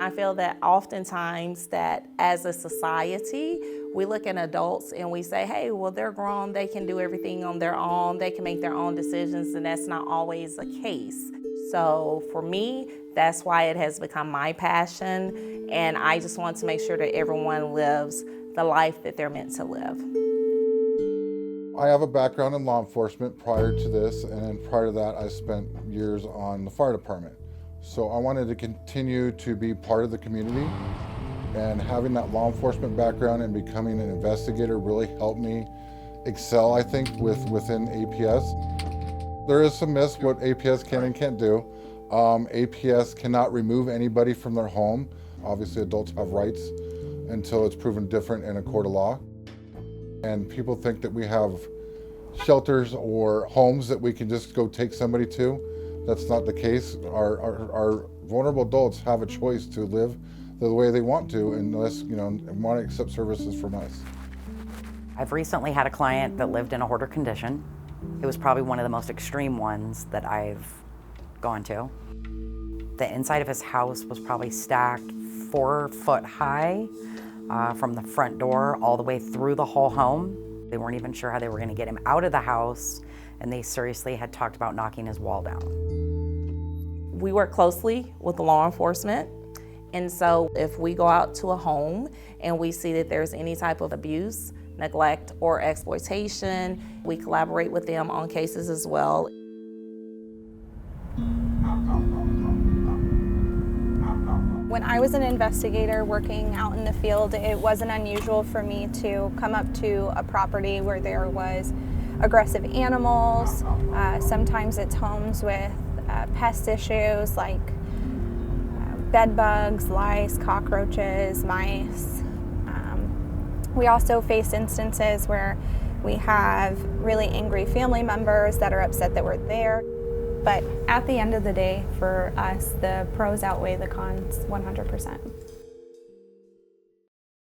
I feel that oftentimes that as a society, we look at adults and we say, hey, well, they're grown, they can do everything on their own, they can make their own decisions, and that's not always the case. So for me, that's why it has become my passion, and I just want to make sure that everyone lives the life that they're meant to live. I have a background in law enforcement prior to this, and then prior to that, I spent years on the fire department. So I wanted to continue to be part of the community, and having that law enforcement background and becoming an investigator really helped me excel, I think, within APS. There is some myths what APS can and can't do. APS cannot remove anybody from their home. Obviously, adults have rights until it's proven different in a court of law. And people think that we have shelters or homes that we can just go take somebody to. That's not the case. Our vulnerable adults have a choice to live the way they want to, unless, want to accept services from us. I've recently had a client that lived in a hoarder condition. It was probably one of the most extreme ones that I've gone to. The inside of his house was probably stacked 4 foot high from the front door all the way through the whole home. They weren't even sure how they were going to get him out of the house, and they seriously had talked about knocking his wall down. We work closely with law enforcement, and so if we go out to a home and we see that there's any type of abuse, neglect, or exploitation, we collaborate with them on cases as well. When I was an investigator working out in the field, it wasn't unusual for me to come up to a property where there was aggressive animals. Sometimes it's homes with pest issues like bed bugs, lice, cockroaches, mice. We also face instances where we have really angry family members that are upset that we're there. But at the end of the day, for us, the pros outweigh the cons 100%.